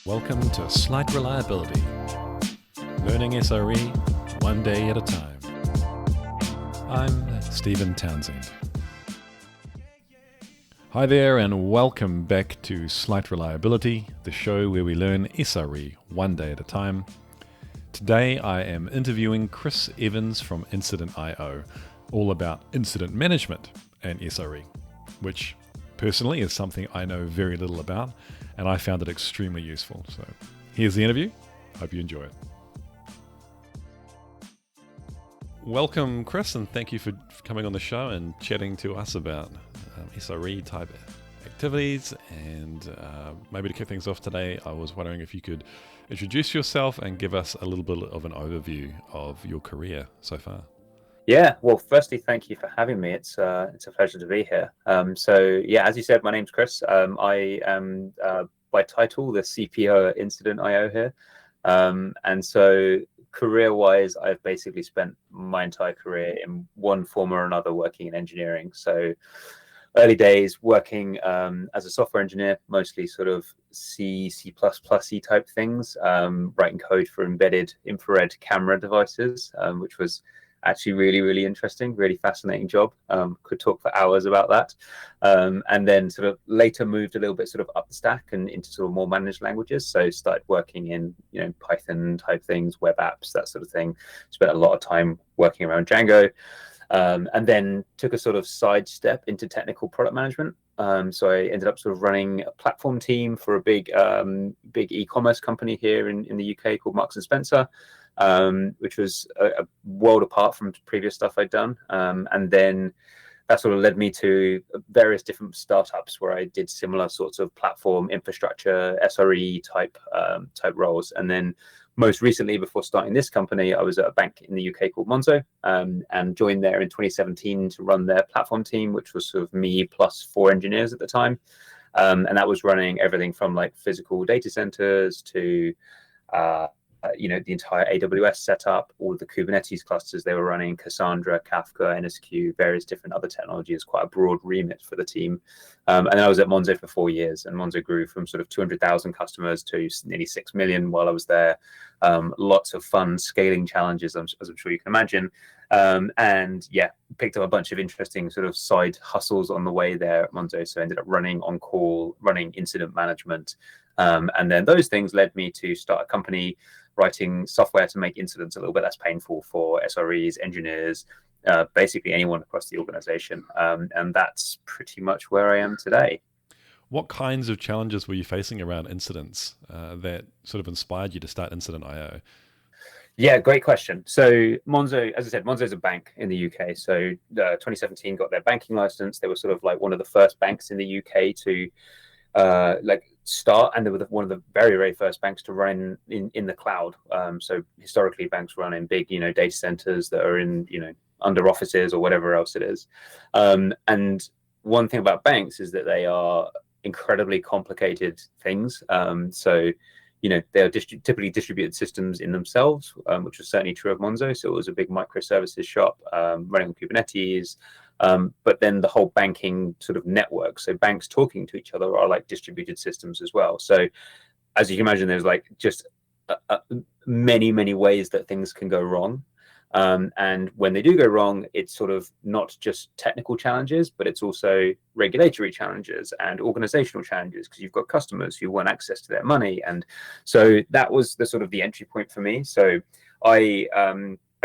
Welcome to Slight Reliability, learning SRE one day at a time. I'm Stephen Townsend. Hi there and welcome back to Slight Reliability, the show where we learn SRE one day at a time. Today I am interviewing Chris Evans from Incident.io, all about incident management and SRE, which personally is something I know very little about, and I found it extremely useful. So here's the interview. Hope you enjoy it. Welcome, Chris, and thank you for coming on the show and chatting to us about SRE type activities. And maybe to kick things off today, I was wondering if you could introduce yourself and give us a little bit of an overview of your career so far. Yeah, well, firstly, thank you for having me. It's a pleasure to be here. So yeah, as you said, my name's Chris. I am by title the CPO at Incident.io here. And so career-wise, I've basically spent my entire career in one form or another working in engineering. So early days working as a software engineer, mostly sort of C++ type things, writing code for embedded infrared camera devices, which was actually really interesting, really fascinating job. Could talk for hours about that. And then sort of later moved a little bit sort of up the stack and into sort of more managed languages. So started working in, Python type things, web apps, that sort of thing. Spent a lot of time working around Django. And then took a sort of sidestep into technical product management. So I ended up sort of running a platform team for a big e-commerce company here in the UK called Marks and Spencer, which was a world apart from previous stuff I'd done. And then that sort of led me to various different startups where I did similar sorts of platform infrastructure, SRE type roles. And then most recently, before starting this company, I was at a bank in the UK called Monzo, and joined there in 2017 to run their platform team, which was sort of me plus 4 engineers at the time. And that was running everything from like physical data centers to the entire AWS setup, all of the Kubernetes clusters they were running, Cassandra, Kafka, NSQ, various different other technologies, quite a broad remit for the team. And then I was at Monzo for 4 years, and Monzo grew from sort of 200,000 customers to nearly 6 million while I was there. Lots of fun scaling challenges, as I'm sure you can imagine. And yeah, picked up a bunch of interesting sort of side hustles on the way there at Monzo. So I ended up running on call, running incident management. And then those things led me to start a company writing software to make incidents a little bit less painful for SREs, engineers, basically anyone across the organization. And that's pretty much where I am today. What kinds of challenges were you facing around incidents that sort of inspired you to start Incident.io? Yeah, great question. So Monzo, as I said, Monzo is a bank in the UK. So 2017 got their banking license. They were sort of like one of the first banks in the UK to start, and they were one of the very first banks to run in the cloud. So historically, banks run in big, data centers that are in, under offices or whatever else it is. And one thing about banks is that they are incredibly complicated things. So they are typically distributed systems in themselves, which was certainly true of Monzo. So it was a big microservices shop running on Kubernetes. But then the whole banking sort of network, so banks talking to each other, are like distributed systems as well. So as you can imagine, there's like just many ways that things can go wrong. And when they do go wrong, it's sort of not just technical challenges, but it's also regulatory challenges and organizational challenges, because you've got customers who want access to their money. And so that was the sort of the entry point for me. So I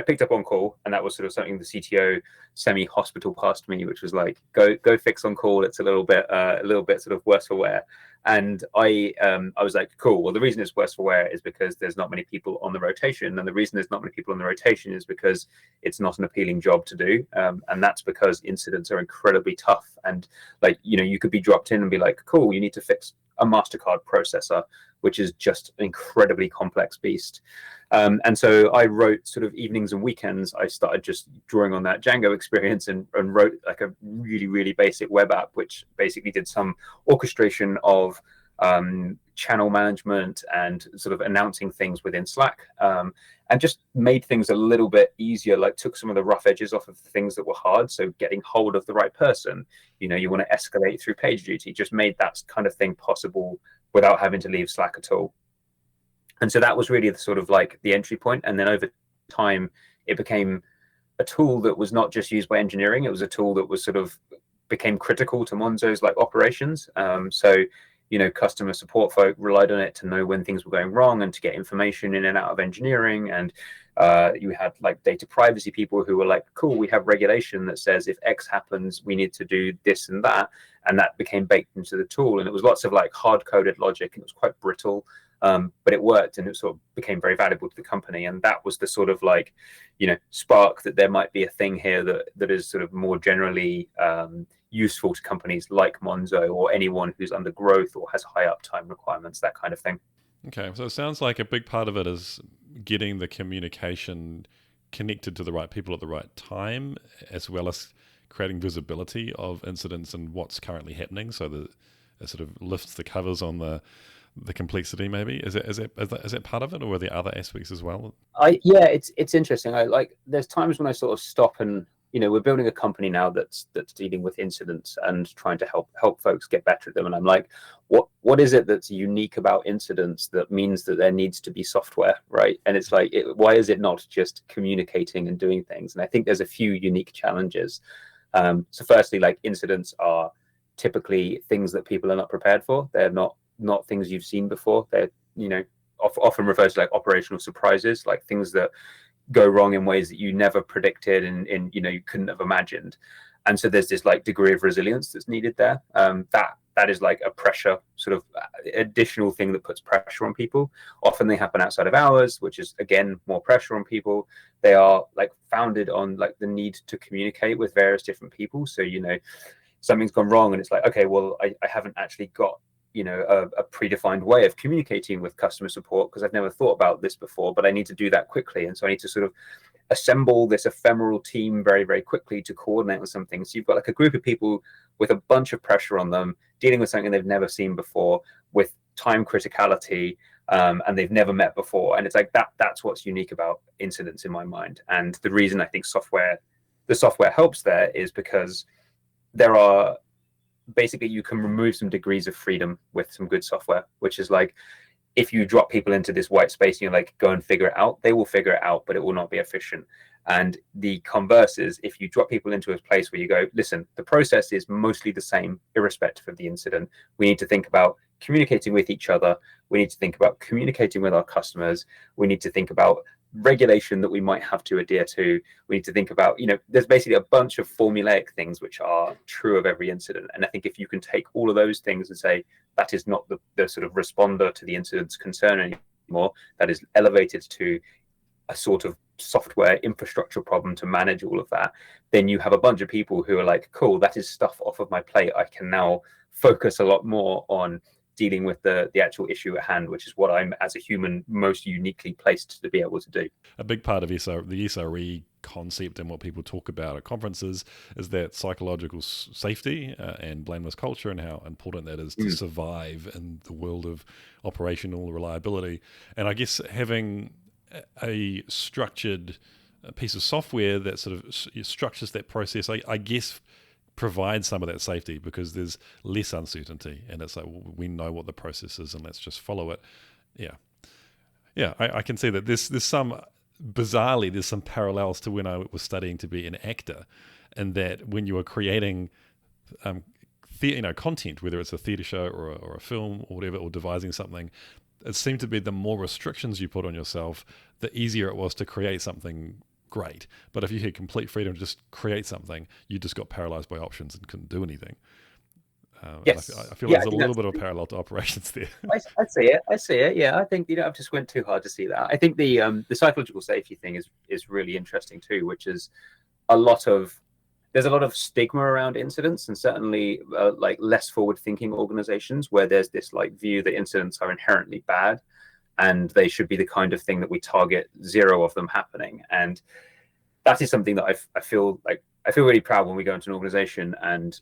picked up on call, and that was sort of something the CTO semi-hospital passed me, which was like, go fix on call. It's a little bit sort of worse for wear. And I was like, cool. Well, the reason it's worse for wear is because there's not many people on the rotation, and the reason there's not many people on the rotation is because it's not an appealing job to do, and that's because incidents are incredibly tough. And like, you could be dropped in and be like, cool, you need to fix a MasterCard processor, which is just an incredibly complex beast. And so I wrote sort of evenings and weekends. I started just drawing on that Django experience and wrote like a really basic web app, which basically did some orchestration of channel management and sort of announcing things within Slack, and just made things a little bit easier, like took some of the rough edges off of the things that were hard. So getting hold of the right person, you want to escalate through PagerDuty, just made that kind of thing possible without having to leave Slack at all. And so that was really the sort of like the entry point. And then over time, it became a tool that was not just used by engineering. It was a tool that was sort of became critical to Monzo's like operations. So, you know, customer support folk relied on it to know when things were going wrong and to get information in and out of engineering. And you had like data privacy people who were like, cool, we have regulation that says if X happens, we need to do this and that. And that became baked into the tool. And it was lots of like hard coded logic, and it was quite brittle. But it worked, and it sort of became very valuable to the company. And that was the sort of like, you know, spark that there might be a thing here that is sort of more generally useful to companies like Monzo or anyone who's under growth or has high uptime requirements, that kind of thing. Okay, so it sounds like a big part of it is getting the communication connected to the right people at the right time, as well as creating visibility of incidents and what's currently happening, so that it sort of lifts the covers on the complexity. Maybe is that part of it, or are there other aspects as well? Yeah, it's interesting. I like there's times when I sort of stop and, you know, we're building a company now that's dealing with incidents and trying to help folks get better at them. And I'm like, what is it that's unique about incidents that means that there needs to be software, right? And it's like, why is it not just communicating and doing things? And I think there's a few unique challenges. So firstly, like incidents are typically things that people are not prepared for. They're not things you've seen before. They're, you know, often referred to like operational surprises, like things that go wrong in ways that you never predicted and you know, you couldn't have imagined. And so there's this like degree of resilience that's needed there. That is like a pressure sort of additional thing that puts pressure on people. Often they happen outside of hours, which is again more pressure on people. They are like founded on like the need to communicate with various different people. So, you know, something's gone wrong and it's like, okay, well, I haven't actually got, you know, a predefined way of communicating with customer support because I've never thought about this before, but I need to do that quickly. And so I need to sort of assemble this ephemeral team very, very quickly to coordinate with something. So you've got like a group of people with a bunch of pressure on them, dealing with something they've never seen before, with time criticality, and they've never met before. And it's like that's what's unique about incidents in my mind. And the reason I think the software helps there is because there are basically, you can remove some degrees of freedom with some good software, which is like, if you drop people into this white space and you're like, go and figure it out, they will figure it out, but it will not be efficient. And the converse is, if you drop people into a place where you go, listen, the process is mostly the same, irrespective of the incident. We need to think about communicating with each other. We need to think about communicating with our customers. We need to think about regulation that we might have to adhere to. We need to think about, you know, there's basically a bunch of formulaic things which are true of every incident. And I think if you can take all of those things and say, that is not the sort of responder to the incident's concern anymore, that is elevated to a sort of software infrastructure problem to manage all of that, then you have a bunch of people who are like, cool, that is stuff off of my plate. I can now focus a lot more on dealing with the actual issue at hand, which is what I'm, as a human, most uniquely placed to be able to do. A big part of the SRE concept and what people talk about at conferences is that psychological safety and blameless culture, and how important that is to survive in the world of operational reliability. And I guess having a structured piece of software that sort of structures that process, I guess, provides some of that safety, because there's less uncertainty, and it's like, we know what the process is and let's just follow it. I can see that there's some, bizarrely, there's some parallels to when I was studying to be an actor, and that when you are creating content, whether it's a theatre show or a film or whatever, or devising something, it seemed to be the more restrictions you put on yourself, the easier it was to create something great. But if you had complete freedom to just create something, you just got paralyzed by options and couldn't do anything. Yes. I feel there's a little bit of a parallel to operations there. I see it. Yeah, I think you don't have to squint too hard to see that. I think the psychological safety thing is really interesting too, which is there's a lot of stigma around incidents, and certainly like less forward-thinking organizations where there's this like view that incidents are inherently bad and they should be the kind of thing that we target zero of them happening. And that is something that I feel really proud when we go into an organization and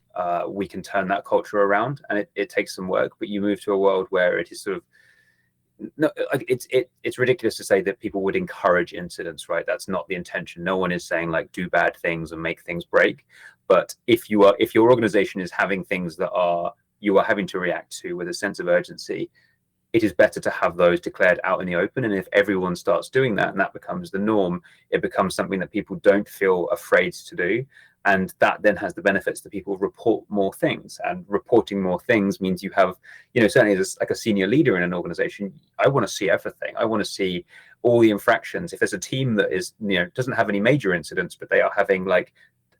we can turn that culture around. And it takes some work, but you move to a world where it is sort of, no, like it's ridiculous to say that people would encourage incidents, right? That's not the intention. No one is saying like do bad things and make things break. But if your organization is having things that you are having to react to with a sense of urgency, it is better to have those declared out in the open. And if everyone starts doing that and that becomes the norm, it becomes something that people don't feel afraid to do. And that then has the benefits that people report more things, and reporting more things means you have, certainly as like a senior leader in an organization, I want to see everything. I want to see all the infractions. If there's a team that is, doesn't have any major incidents, but they are having like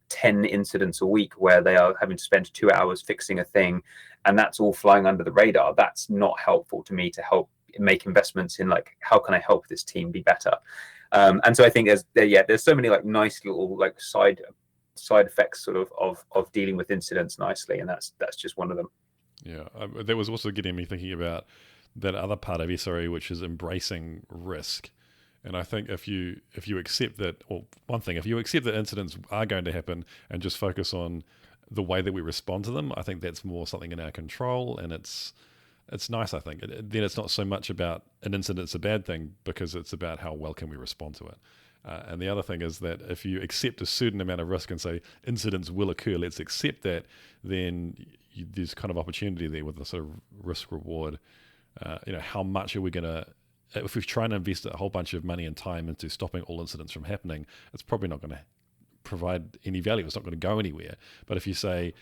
10 incidents a week where they are having to spend 2 hours fixing a thing, and that's all flying under the radar, that's not helpful to me to help make investments in like, how can I help this team be better? And so I think there's so many like nice little like side effects sort of dealing with incidents nicely, and that's just one of them. Yeah, that was also getting me thinking about that other part of SRE, which is embracing risk. And I think if you accept that, or one thing, if you accept that incidents are going to happen and just focus on the way that we respond to them, I think that's more something in our control, and it's nice. I think then it's not so much about an incident's a bad thing, because it's about how well can we respond to it. And the other thing is that if you accept a certain amount of risk and say incidents will occur, let's accept that, then there's kind of opportunity there with the sort of risk reward. How much are we going to, if we're trying to invest a whole bunch of money and time into stopping all incidents from happening, it's probably not going to provide any value. It's not going to go anywhere. But if you say,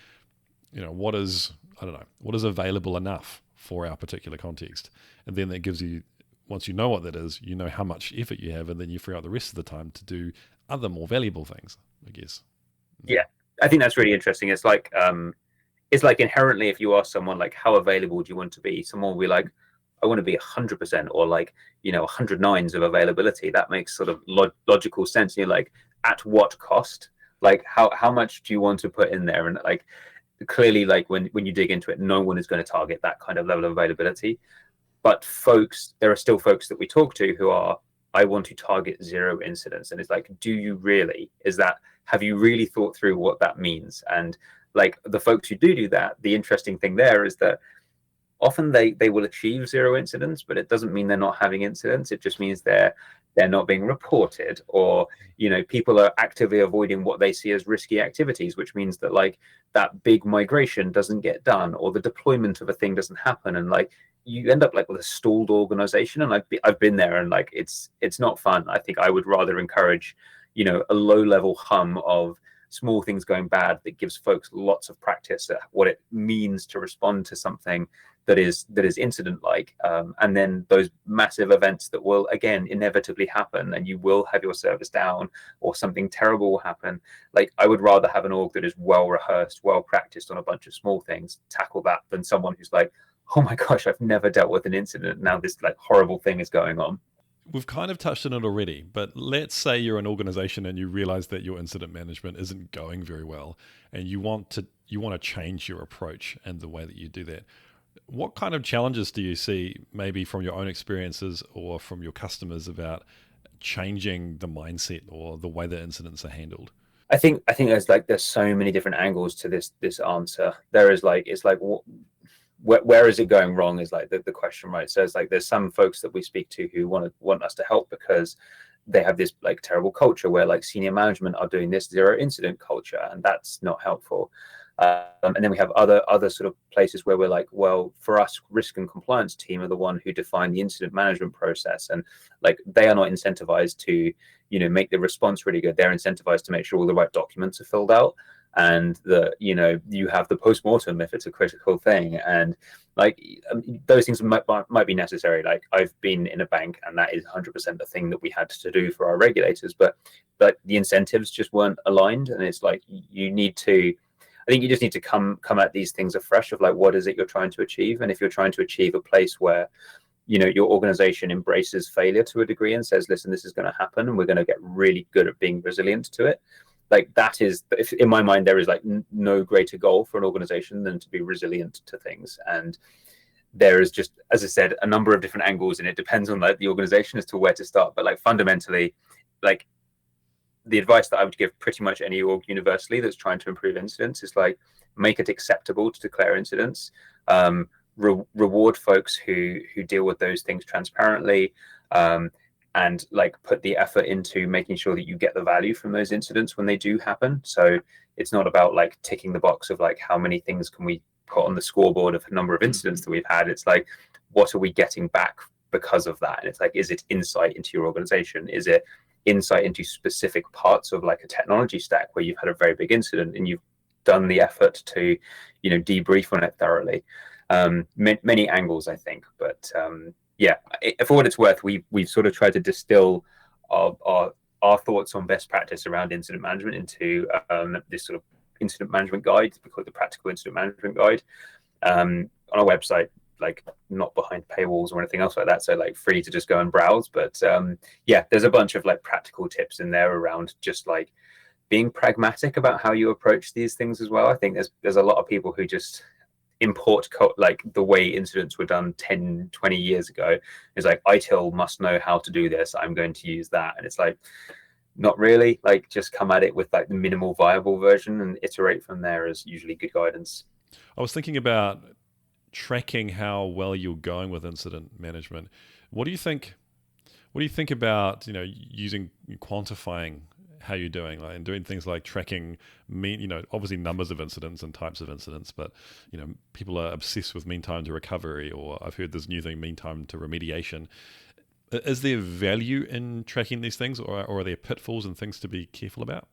what is available enough for our particular context, and then that gives you, once you know what that is, you know how much effort you have, and then you free out the rest of the time to do other more valuable things, I guess. Yeah, I think that's really interesting. It's like inherently, if you ask someone like, how available do you want to be? Someone will be like, I want to be 100%, or like, 109s of availability. That makes sort of logical sense. You're like, at what cost? Like, how much do you want to put in there? And like, clearly, like when you dig into it, no one is going to target that kind of level of availability. But there are still folks that we talk to who are, I want to target 0 incidents. And it's like, do you really? Have you really thought through what that means? And like the folks who do that, the interesting thing there is that often they will achieve 0 incidents, but it doesn't mean they're not having incidents. It just means they're not being reported, or people are actively avoiding what they see as risky activities, which means that like that big migration doesn't get done, or the deployment of a thing doesn't happen, and like you end up like with a stalled organization. And I've been there, and like it's not fun. I think I would rather encourage a low level hum of small things going bad that gives folks lots of practice at what it means to respond to something that is incident like, and then those massive events that will again inevitably happen, and you will have your service down, or something terrible will happen. Like, I would rather have an org that is well rehearsed, well practiced on a bunch of small things, tackle that, than someone who's like, oh my gosh, I've never dealt with an incident, now this like horrible thing is going on. We've kind of touched on it already, but let's say you're an organization and you realize that your incident management isn't going very well, and you want to change your approach and the way that you do that. What kind of challenges do you see, maybe from your own experiences or from your customers, about changing the mindset or the way that incidents are handled? I think there's so many different angles to this answer. There is like, it's like, where is it going wrong is like the question, right? So it's like there's some folks that we speak to who want us to help because they have this like terrible culture where like senior management are doing this 0 incident culture, and that's not helpful. And then we have other sort of places where we're like, well, for us, risk and compliance team are the one who define the incident management process, and like they are not incentivized to make the response really good. They're incentivized to make sure all the right documents are filled out, and you have the post-mortem if it's a critical thing, and like those things might be necessary. Like, I've been in a bank, and that is 100% the thing that we had to do for our regulators, but the incentives just weren't aligned. And it's like I think you just need to come at these things afresh of like, what is it you're trying to achieve? And if you're trying to achieve a place where your organization embraces failure to a degree and says, listen, this is going to happen, and we're going to get really good at being resilient to it. Like, that is, in my mind, there is like no greater goal for an organization than to be resilient to things. And there is just, as I said, a number of different angles, and it depends on like the organization as to where to start. But like fundamentally, like the advice that I would give pretty much any org universally that's trying to improve incidents is like, make it acceptable to declare incidents, reward folks who deal with those things transparently, and like put the effort into making sure that you get the value from those incidents when they do happen. So it's not about like ticking the box of like, how many things can we put on the scoreboard of the number of incidents that we've had. It's like, what are we getting back because of that? And it's like, is it insight into your organization? Is it insight into specific parts of like a technology stack where you've had a very big incident and you've done the effort to, debrief on it thoroughly? Many angles, I think, but for what it's worth, we've sort of tried to distill our thoughts on best practice around incident management into this sort of incident management guide. We call it the Practical Incident Management Guide, on our website, like not behind paywalls or anything else like that, so like free to just go and browse. But there's a bunch of like practical tips in there around just like being pragmatic about how you approach these things as well. I think there's a lot of people who just import like the way incidents were done 10, 20 years ago. It's like, ITIL must know how to do this, I'm going to use that. And it's like, not really. Like, just come at it with like the minimal viable version and iterate from there is usually good guidance. I was thinking about tracking how well you're going with incident management. What do you think about using quantifying how you're doing, like, and doing things like tracking obviously numbers of incidents and types of incidents, but people are obsessed with mean time to recovery, or I've heard this new thing, mean time to remediation. Is there value in tracking these things, or are there pitfalls and things to be careful about?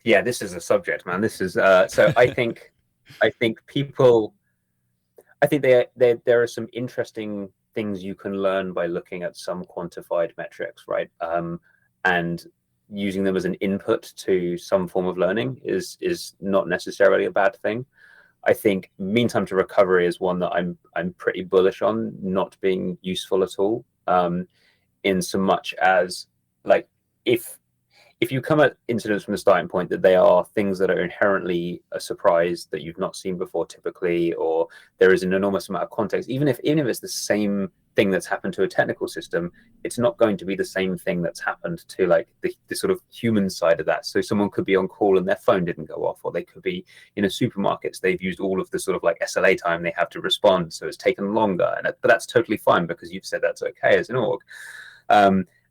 This is a subject, man. This is so I think there are some interesting things you can learn by looking at some quantified metrics, right? And using them as an input to some form of learning is not necessarily a bad thing. I think mean time to recovery is one that I'm pretty bullish on not being useful at all. In so much as, like, if you come at incidents from the starting point that they are things that are inherently a surprise that you've not seen before typically, or there is an enormous amount of context, even if it's the same thing that's happened to a technical system, it's not going to be the same thing that's happened to like the sort of human side of that. So someone could be on call and their phone didn't go off, or they could be in a supermarket, they've used all of the sort of like SLA time they have to respond, so it's taken longer, but that's totally fine because you've said that's okay as an org.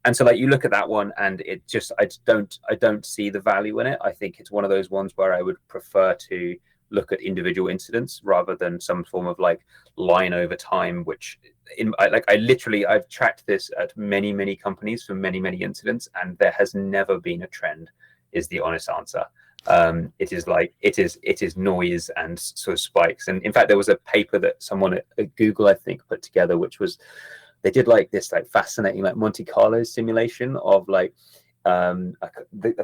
And so like you look at that one and it just, I don't see the value in it. I think it's one of those ones where I would prefer to look at individual incidents rather than some form of like line over time, which I've tracked this at many companies for many incidents, and there has never been a trend, is the honest answer. It is noise and sort of spikes. And in fact, there was a paper that someone at Google, I think, put together, which was, they did like this like fascinating like Monte Carlo simulation of like I can't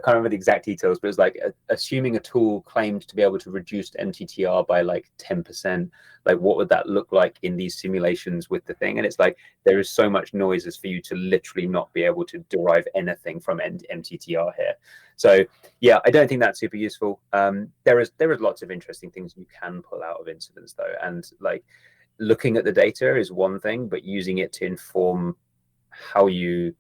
remember the exact details, but it was like assuming a tool claimed to be able to reduce MTTR by like 10%, like what would that look like in these simulations with the thing? And it's like, there is so much noise as for you to literally not be able to derive anything from MTTR here. So yeah, I don't think that's super useful. There is lots of interesting things you can pull out of incidents though, and like looking at the data is one thing, but using it to inform how you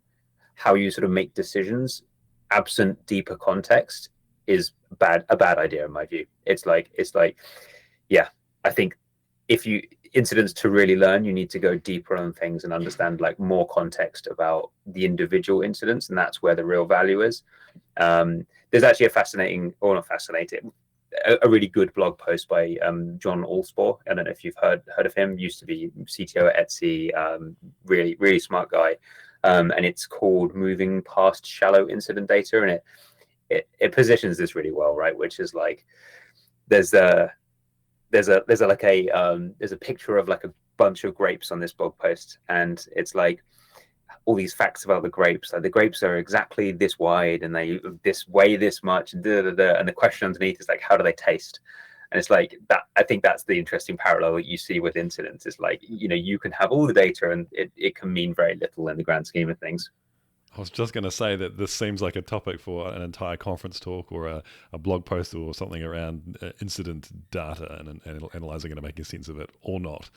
sort of make decisions absent deeper context is a bad idea in my view. It's like I think incidents to really learn, you need to go deeper on things and understand like more context about the individual incidents, and that's where the real value is. There's actually a really good blog post by John Allspore. I don't know if you've heard of him. Used to be CTO at Etsy. Really smart guy. And it's called Moving Past Shallow Incident Data, and it positions this really well, right? Which is like there's a picture of like a bunch of grapes on this blog post, and it's like all these facts about the grapes. Like the grapes are exactly this wide and they weigh this much, and and the question underneath is like, how do they taste? And it's like that. I think that's the interesting parallel that you see with incidents. It's like, you can have all the data and it can mean very little in the grand scheme of things. I was just going to say that this seems like a topic for an entire conference talk or a blog post or something around incident data and analyzing it and making sense of it, or not.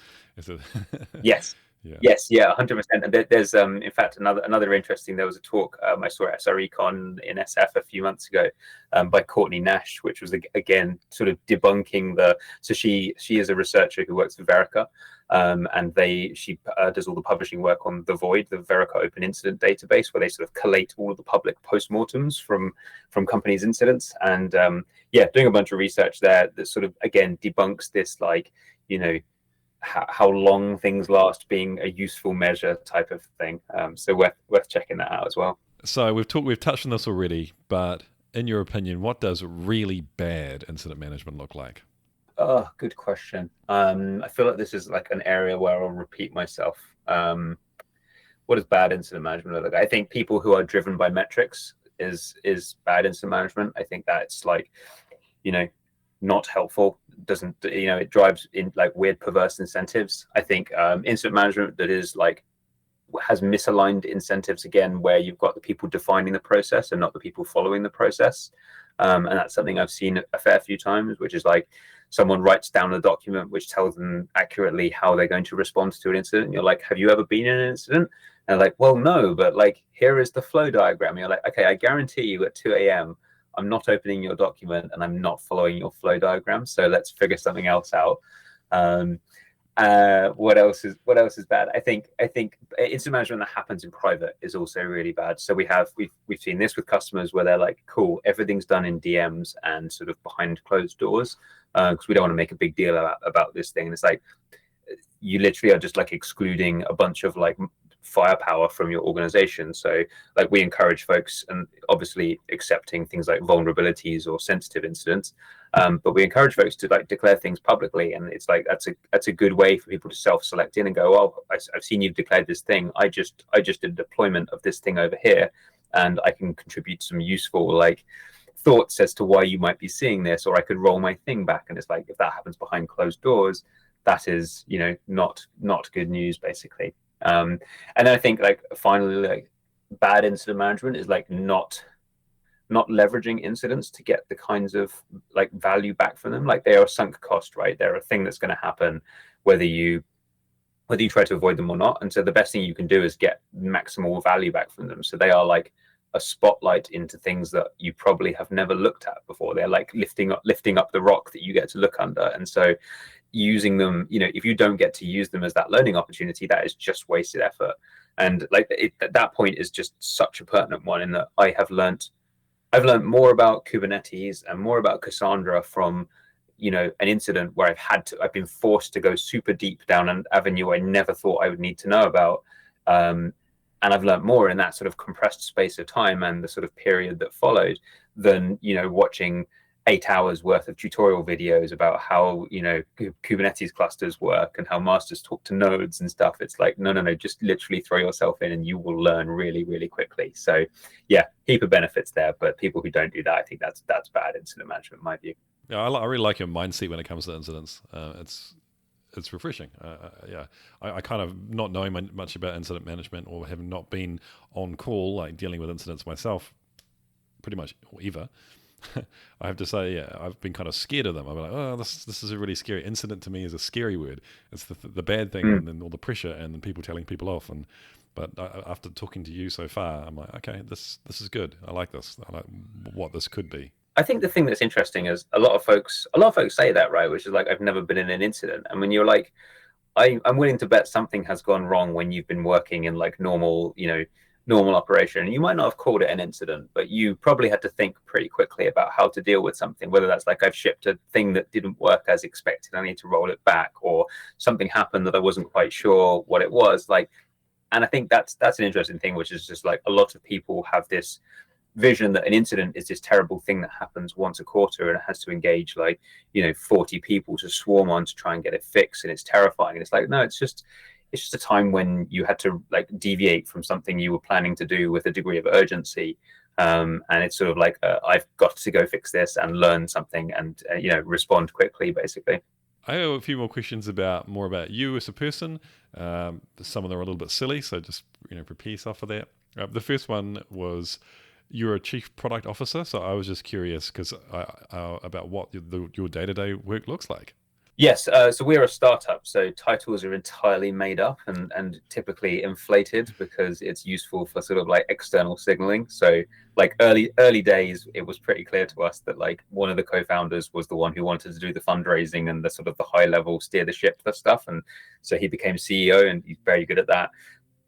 Yes. Yeah. Yes, yeah, 100%. And there's in fact another interesting. There was a talk I saw at SRECon in SF a few months ago by Courtney Nash, which was again sort of debunking the. So she is a researcher who works for Verica, and she does all the publishing work on the Void, the Verica Open Incident Database, where they sort of collate all of the public postmortems from companies' incidents, and yeah, doing a bunch of research there that sort of again debunks this like how long things last being a useful measure type of thing. So worth checking that out as well. So we've touched on this already, but in your opinion, what does really bad incident management look like? Oh, good question. I feel like this is like an area where I'll repeat myself. What does bad incident management look like? I think people who are driven by metrics is bad incident management. I think that's like, you know, not helpful. Doesn't, it drives in like weird perverse incentives. I think incident management that is like has misaligned incentives again, where you've got the people defining the process and not the people following the process. And that's something I've seen a fair few times, which is like someone writes down a document which tells them accurately how they're going to respond to an incident. And you're like, have you ever been in an incident? And they're like, well, no, but like, here is the flow diagram. And you're like, okay, I guarantee you at 2 a.m., I'm not opening your document and I'm not following your flow diagram. So let's figure something else out. What else is bad? I think incident management that happens in private is also really bad. So we've seen this with customers where they're like, cool, everything's done in DMs and sort of behind closed doors, because we don't want to make a big deal about this thing. And it's like you literally are just like excluding a bunch of like firepower from your organization. So like we encourage folks, and obviously accepting things like vulnerabilities or sensitive incidents, but we encourage folks to like declare things publicly. And it's like that's a good way for people to self-select in and go, oh, I've seen you've declared this thing, I just did a deployment of this thing over here, and I can contribute some useful like thoughts as to why you might be seeing this, or I could roll my thing back. And it's like, if that happens behind closed doors, that is, not good news, basically. And then I think like finally, like bad incident management is like not leveraging incidents to get the kinds of like value back from them. Like they are a sunk cost, right? They're a thing that's going to happen whether you try to avoid them or not. And so the best thing you can do is get maximal value back from them. So they are like a spotlight into things that you probably have never looked at before. They're like lifting up the rock that you get to look under. And so using them, if you don't get to use them as that learning opportunity, that is just wasted effort. And like at that point is just such a pertinent one, in that I've learned more about Kubernetes and more about Cassandra from an incident where I've been forced to go super deep down an avenue I never thought I would need to know about. And I've learned more in that sort of compressed space of time and the sort of period that followed than, watching 8 hours worth of tutorial videos about how, Kubernetes clusters work and how masters talk to nodes and stuff. It's like, no, just literally throw yourself in and you will learn really, really quickly. So yeah, heap of benefits there. But people who don't do that, I think that's bad incident management, in my view. Yeah, I really like your mindset when it comes to incidents. It's refreshing. Yeah, I kind of not knowing much about incident management, or having not been on call, like dealing with incidents myself, pretty much ever. I have to say, yeah, I've been kind of scared of them. I'm like, oh, this is a really scary incident. To me is a scary word. It's the bad thing, and then all the pressure, and then people telling people off. But after talking to you so far, I'm like, okay, this is good. I like this. I like what this could be. I think the thing that's interesting is a lot of folks say that, right? Which is like, I've never been in an incident. And when you're like, I'm willing to bet something has gone wrong when you've been working in like normal operation. You might not have called it an incident, but you probably had to think pretty quickly about how to deal with something, whether that's like, I've shipped a thing that didn't work as expected, I need to roll it back, or something happened that I wasn't quite sure what it was. Like, and I think that's an interesting thing, which is just like a lot of people have this vision that an incident is this terrible thing that happens once a quarter, and it has to engage like 40 people to swarm on to try and get it fixed, and it's terrifying. And it's like, no, it's just a time when you had to like deviate from something you were planning to do with a degree of urgency, and it's sort of like, I've got to go fix this and learn something and respond quickly, basically. I have a few more questions more about you as a person. Some of them are a little bit silly, so just prepare yourself for that. The first one was, you're a chief product officer, so I was just curious because about what your day-to-day work looks like. Yes, so we're a startup, so titles are entirely made up and typically inflated because it's useful for sort of like external signaling. So like early days, it was pretty clear to us that like one of the co-founders was the one who wanted to do the fundraising and the sort of the high level steer the ship for stuff, and so he became CEO and he's very good at that.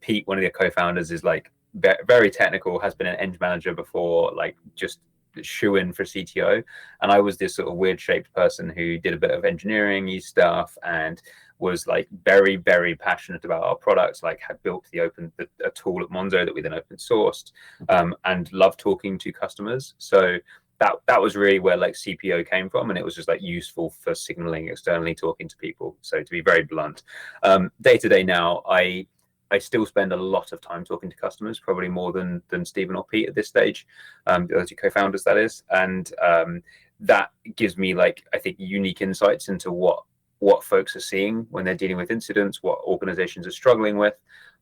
Pete, one of the co-founders, is like very technical, has been an eng manager before, like just shoe in for CTO. And I was this sort of weird shaped person who did a bit of engineering stuff and was like very passionate about our products, like had built a tool at Monzo that we then open sourced, and loved talking to customers. So that was really where like CPO came from, and it was just like useful for signaling externally, talking to people. So to be very blunt, day to day now, I still spend a lot of time talking to customers, probably more than Stephen or Pete at this stage, the other two co-founders, that is, and that gives me like I think unique insights into what folks are seeing when they're dealing with incidents, what organizations are struggling with,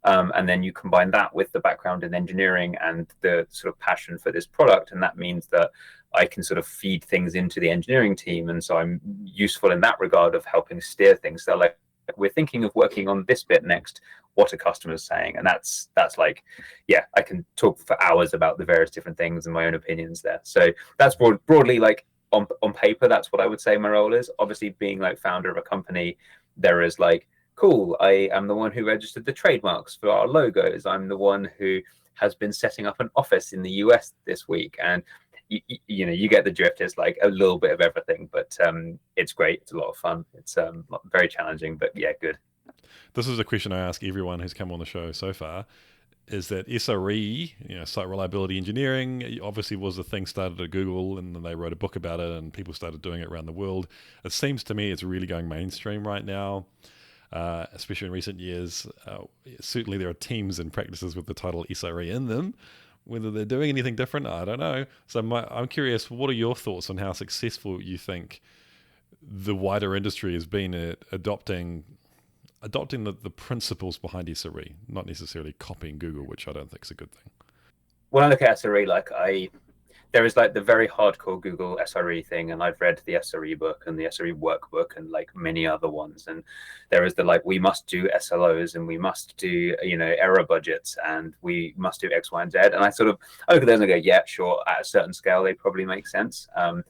and then you combine that with the background in engineering and the sort of passion for this product, and that means that I can sort of feed things into the engineering team, and so I'm useful in that regard of helping steer things. So like we're thinking of working on this bit next, what are customers saying? And that's like, yeah, I can talk for hours about the various different things and my own opinions there. So that's broadly like on paper, that's what I would say my role is. Obviously, being like founder of a company, there is like, cool, I am the one who registered the trademarks for our logos, I'm the one who has been setting up an office in the US this week, and you know, you get the drift. It's like a little bit of everything, but it's great. It's a lot of fun. It's very challenging, but yeah, good. This is a question I ask everyone who's come on the show so far. Is that SRE, site reliability engineering, obviously was a thing started at Google, and then they wrote a book about it, and people started doing it around the world. It seems to me it's really going mainstream right now, especially in recent years. Certainly there are teams and practices with the title SRE in them. Whether they're doing anything different, I don't know. So I'm curious, what are your thoughts on how successful you think the wider industry has been at adopting the principles behind SRE, not necessarily copying Google, which I don't think is a good thing. When I look at SRE, there is like the very hardcore Google SRE thing, and I've read the SRE book and the SRE workbook and like many other ones. And there is the like, we must do SLOs and we must do, error budgets and we must do X, Y, and Z. And I look at those and I go, yeah, sure, at a certain scale, they probably make sense. And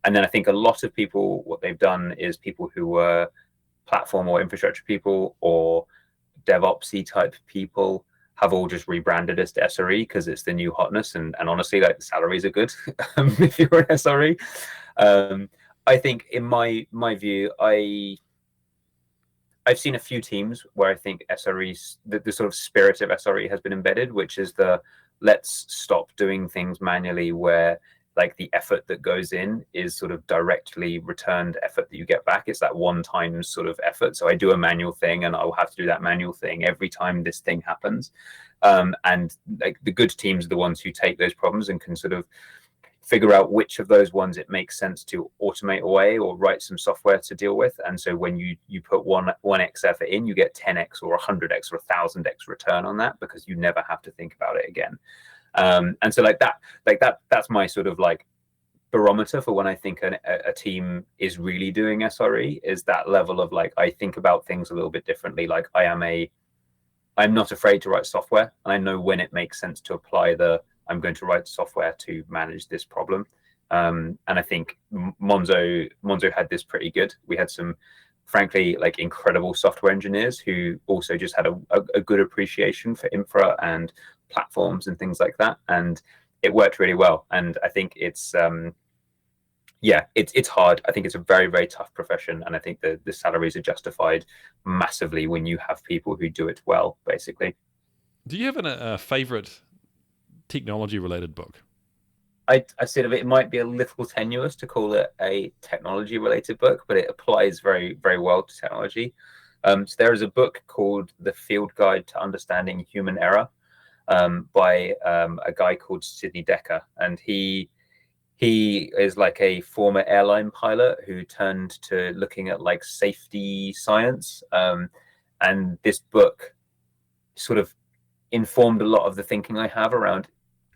then I think a lot of people, what they've done is people who were platform or infrastructure people or DevOpsy type people have all just rebranded as to SRE because it's the new hotness, and honestly, like the salaries are good if you're an SRE. I think in my view, I've seen a few teams where I think SREs, the sort of spirit of SRE has been embedded, which is the let's stop doing things manually where like the effort that goes in is sort of directly returned effort that you get back. It's that one-time sort of effort. So I do a manual thing and I'll have to do that manual thing every time this thing happens. And like the good teams are the ones who take those problems and can sort of figure out which of those ones it makes sense to automate away or write some software to deal with. And so when you put 1x effort in, you get 10x or 100x or 1000x return on that because you never have to think about it again. And so that's my sort of like barometer for when I think a team is really doing SRE, is that level of like, I think about things a little bit differently. Like I'm not afraid to write software, and I know when it makes sense to apply I'm going to write software to manage this problem. And I think Monzo had this pretty good. We had some, frankly, like incredible software engineers who also just had a good appreciation for infra and platforms and things like that, and it worked really well. And I think it's it's hard. I think it's a very tough profession, and I think the salaries are justified massively when you have people who do it well, basically. Do you have a favorite technology related book? I sort of, it might be a little tenuous to call it a technology related book, but it applies very well to technology. So there is a book called The Field Guide to Understanding Human Error, by a guy called Sidney Dekker, and he is like a former airline pilot who turned to looking at like safety science, and this book sort of informed a lot of the thinking I have around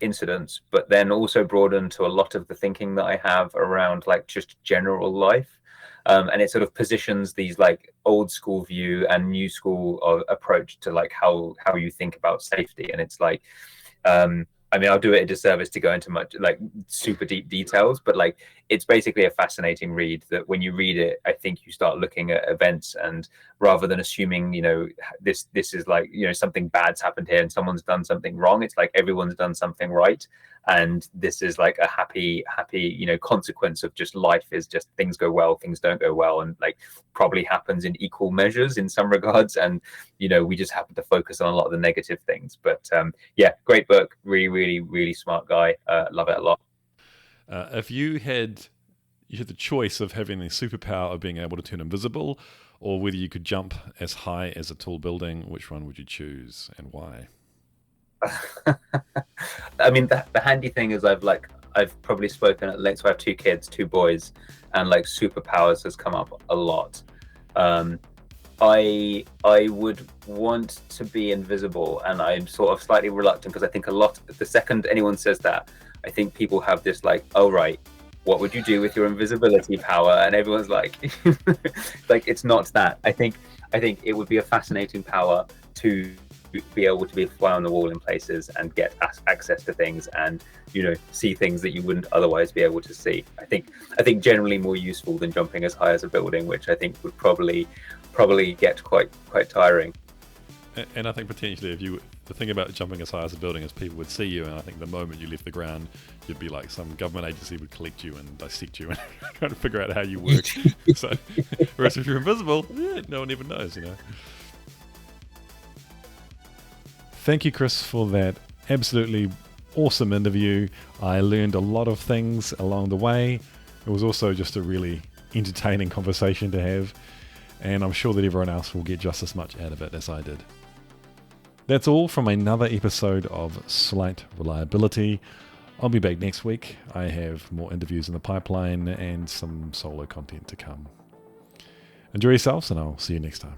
incidents, but then also broadened to a lot of the thinking that I have around like just general life. and it sort of positions these like old school view and new school approach to like how you think about safety. And it's like, I mean, I'll do it a disservice to go into much like super deep details, but like it's basically a fascinating read that when you read it, I think you start looking at events, and rather than assuming, you know, this is like, you know, something bad's happened here and someone's done something wrong, it's like everyone's done something right. And this is like a happy, you know, consequence of just life is just things go well, things don't go well, and like probably happens in equal measures in some regards. And, you know, we just happen to focus on a lot of the negative things. But yeah, great book, really smart guy. Love it a lot. If you had the choice of having the superpower of being able to turn invisible, or whether you could jump as high as a tall building, which one would you choose and why? I mean, the handy thing is I've probably spoken at length. So I have two kids, two boys, and like superpowers has come up a lot. I would want to be invisible, and I'm sort of slightly reluctant because I think the second anyone says that, I think people have this like, oh right, what would you do with your invisibility power? And everyone's like, like it's not that. I think it would be a fascinating power to be able to be a fly on the wall in places and get access to things, and, you know, see things that you wouldn't otherwise be able to see. I think generally more useful than jumping as high as a building, which I think would probably get quite tiring. And I think potentially the thing about jumping as high as a building is people would see you, and I think the moment you left the ground, you'd be like some government agency would collect you and dissect you and try to figure out how you work. So, whereas if you're invisible, no one even knows, you know. Thank you, Chris, for that absolutely awesome interview. I learned a lot of things along the way. It was also just a really entertaining conversation to have, and I'm sure that everyone else will get just as much out of it as I did. That's all from another episode of Slight Reliability. I'll be back next week. I have more interviews in the pipeline and some solo content to come. Enjoy yourselves, and I'll see you next time.